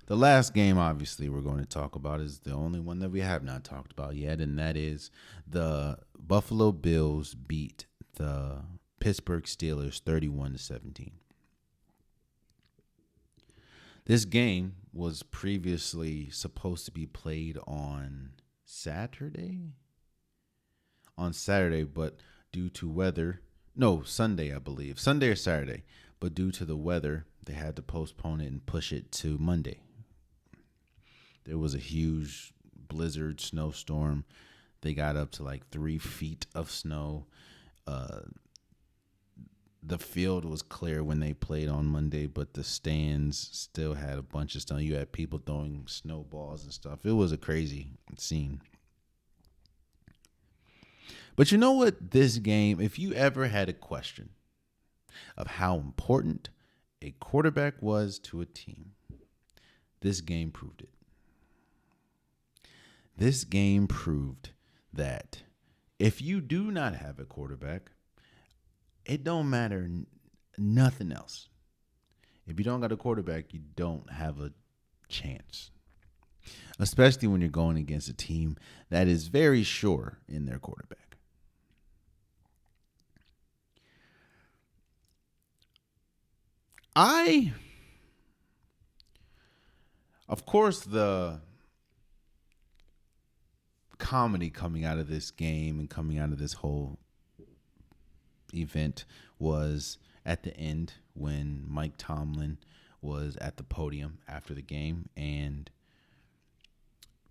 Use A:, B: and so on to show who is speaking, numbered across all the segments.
A: The last game, obviously, we're going to talk about is the only one that we have not talked about yet, and that is the Buffalo Bills beat the Pittsburgh Steelers 31-17. This game was previously supposed to be played on Saturday? On Saturday, but due to weather, no, Sunday, I believe. Sunday or Saturday. But due to the weather, they had to postpone it and push it to Monday. There was a huge blizzard, snowstorm. They got up to like 3 feet of snow. Uh, the field was clear when they played on Monday, but the stands still had a bunch of snow. You had people throwing snowballs and stuff. It was a crazy scene. But you know what? This game, if you ever had a question of how important a quarterback was to a team, this game proved it. This game proved that if you do not have a quarterback, it don't matter nothing else. If you don't got a quarterback, you don't have a chance. Especially when you're going against a team that is very sure in their quarterback. Of course, the comedy coming out of this game and coming out of this whole event was at the end when Mike Tomlin was at the podium after the game and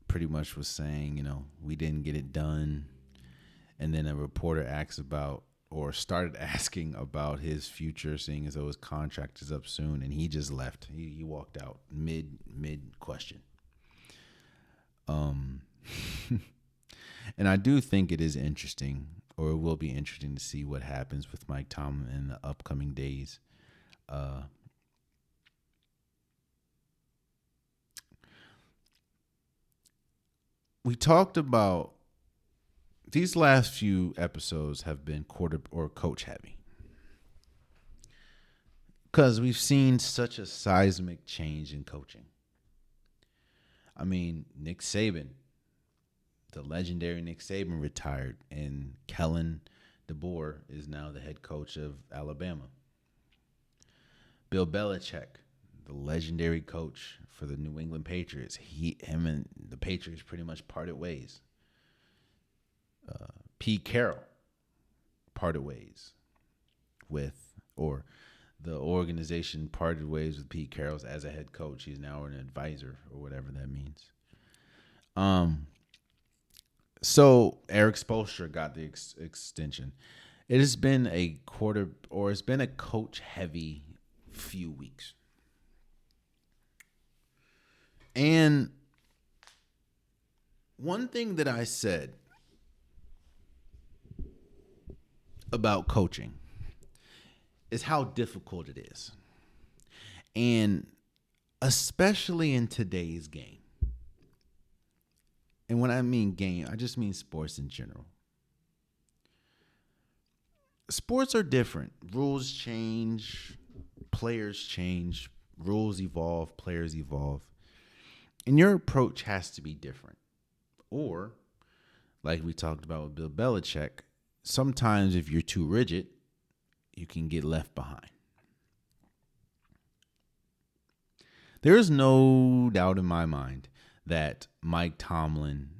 A: pretty much was saying, we didn't get it done. And then a reporter asked about or started asking about his future, seeing as though his contract is up soon, and he just left. He walked out mid question. And I do think it is interesting, or it will be interesting to see what happens with Mike Tomlin in the upcoming days. We talked about these last few episodes have been quarter or coach heavy because we've seen such a seismic change in coaching. I mean, Nick Saban, the legendary Nick Saban, retired, and Kellen DeBoer is now the head coach of Alabama. Bill Belichick, the legendary coach for the New England Patriots, him and the Patriots pretty much parted ways. Pete Carroll parted ways with, or the organization parted ways with Pete Carroll as a head coach. He's now an advisor or whatever that means. So Eric Spoelstra got the extension. It has been it's been a coach heavy few weeks. And one thing that I said about coaching is how difficult it is. And especially in today's game. And when I mean game, I just mean sports in general. Sports are different. Rules change, players change, rules evolve, players evolve. And your approach has to be different. Or, like we talked about with Bill Belichick, sometimes if you're too rigid, you can get left behind. There is no doubt in my mind that Mike Tomlin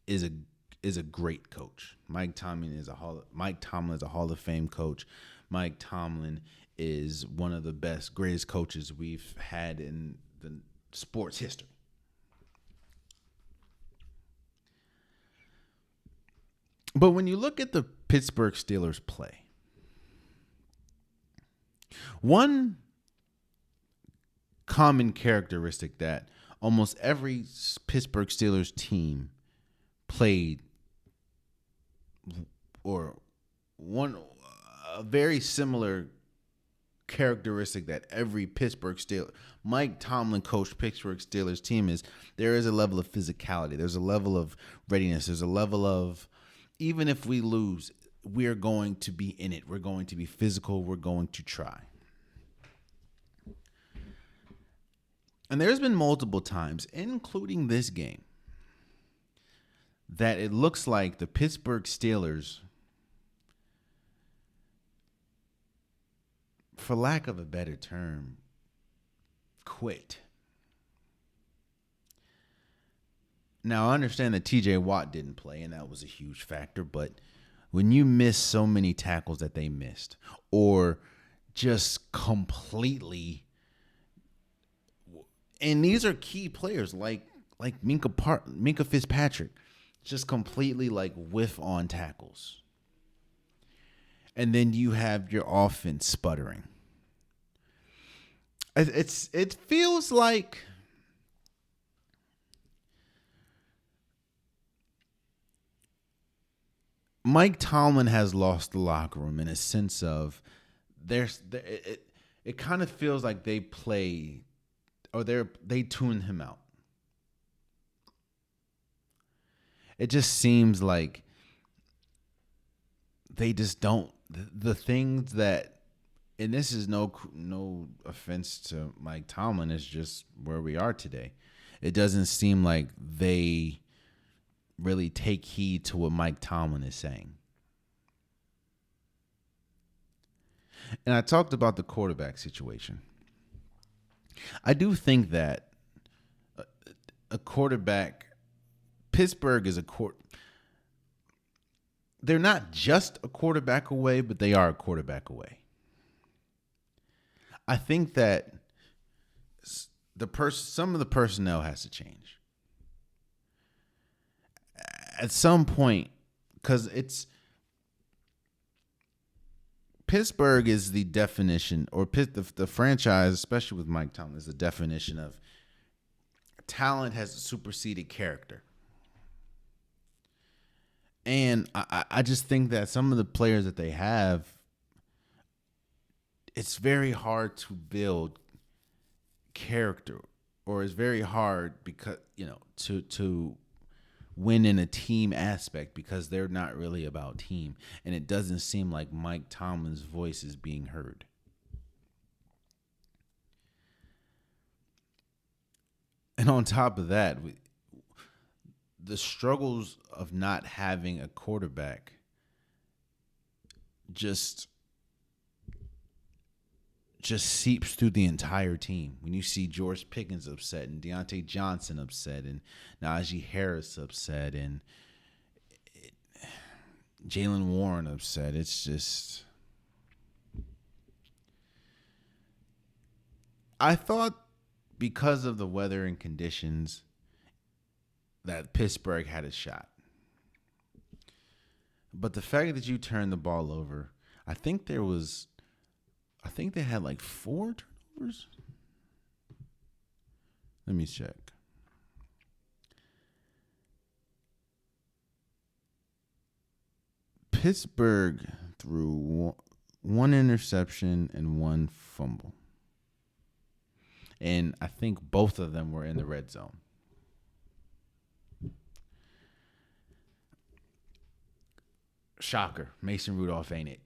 A: is a great coach. Mike Tomlin is a Hall of Fame coach. Mike Tomlin is one of the greatest coaches we've had in the sports history. But when you look at the Pittsburgh Steelers play, one common characteristic that almost every Pittsburgh Steelers team played, or a very similar characteristic that every Mike Tomlin coached Pittsburgh Steelers team is, there is a level of physicality. There's a level of readiness. There's a level of, even if we lose, we're going to be in it. We're going to be physical. We're going to try. And there's been multiple times, including this game, that it looks like the Pittsburgh Steelers, for lack of a better term, quit. Now, I understand that TJ Watt didn't play, and that was a huge factor, but when you miss so many tackles that they missed, or just completely, and these are key players like Minka Fitzpatrick, just completely like whiff on tackles. And then you have your offense sputtering. It feels like Mike Tomlin has lost the locker room in a sense of it kind of feels like they play or they tune him out. It just seems like they just don't the things that, and this is no offense to Mike Tomlin, it's just where we are today. It doesn't seem like they really take heed to what Mike Tomlin is saying. And I talked about the quarterback situation. I do think that a quarterback, Pittsburgh is they're not just a quarterback away, but they are a quarterback away. I think that some of the personnel has to change at some point, because Pittsburgh is the definition, or the franchise, especially with Mike Tomlin, is the definition of talent has superseded character. And I just think that some of the players that they have, it's very hard to build character, or it's very hard because, to win in a team aspect, because they're not really about team. And it doesn't seem like Mike Tomlin's voice is being heard. And on top of that, the struggles of not having a quarterback just seeps through the entire team. When you see George Pickens upset and Deontay Johnson upset and Najee Harris upset and Jalen Warren upset, it's just... I thought because of the weather and conditions that Pittsburgh had a shot. But the fact that you turned the ball over, I think they had like 4 turnovers. Let me check. Pittsburgh threw one interception and 1 fumble. And I think both of them were in the red zone. Shocker. Mason Rudolph ain't it.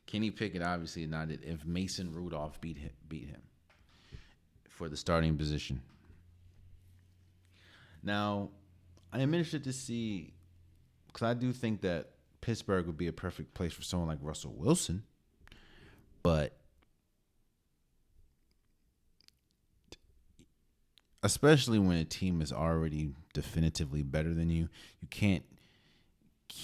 A: Kenny Pickett obviously not it if Mason Rudolph beat him for the starting position. Now, I am interested to see, because I do think that Pittsburgh would be a perfect place for someone like Russell Wilson, but especially when a team is already definitively better than you, you can't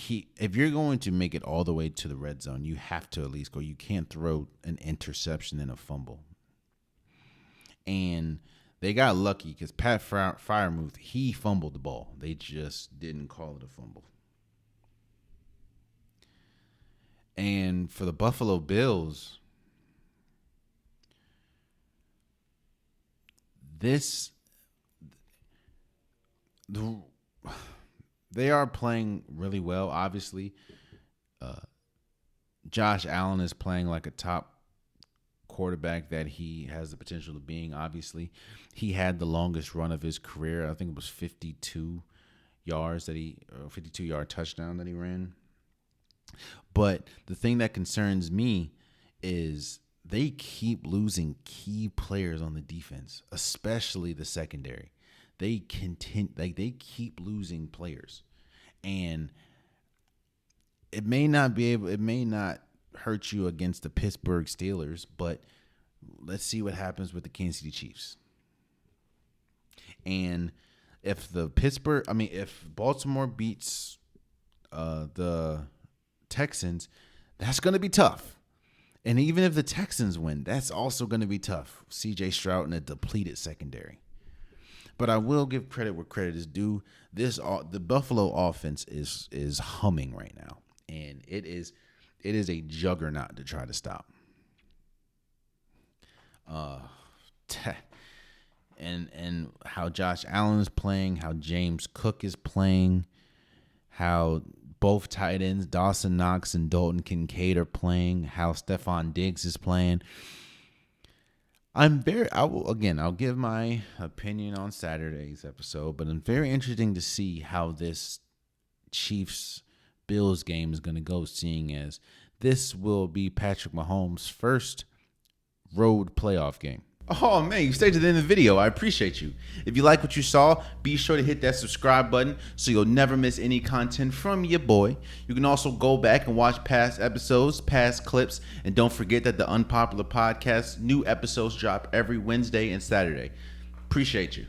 A: if you're going to make it all the way to the red zone, you have to at least go. You can't throw an interception and a fumble. And they got lucky because Pat Freiermuth, he fumbled the ball. They just didn't call it a fumble. And for the Buffalo Bills, they are playing really well, obviously. Josh Allen is playing like a top quarterback that he has the potential of being, obviously. He had the longest run of his career. I think it was 52 yards 52-yard touchdown that he ran. But the thing that concerns me is they keep losing key players on the defense, especially the secondary. They keep losing players, and it may not hurt you against the Pittsburgh Steelers, but let's see what happens with the Kansas City Chiefs. And if Baltimore beats the Texans, that's going to be tough. And even if the Texans win, that's also going to be tough. C.J. Stroud and a depleted secondary. But I will give credit where credit is due. The Buffalo offense is humming right now, and it is a juggernaut to try to stop. And how Josh Allen is playing, how James Cook is playing, how both tight ends, Dawson Knox and Dalton Kincaid, are playing, how Stephon Diggs is playing. I'll give my opinion on Saturday's episode, but I'm very interesting to see how this Chiefs-Bills game is going to go, seeing as this will be Patrick Mahomes' first road playoff game. Oh, man, you stayed to the end of the video. I appreciate you. If you like what you saw, be sure to hit that subscribe button so you'll never miss any content from your boy. You can also go back and watch past episodes, past clips, and don't forget that the Unpopular Podcast, new episodes drop every Wednesday and Saturday. Appreciate you.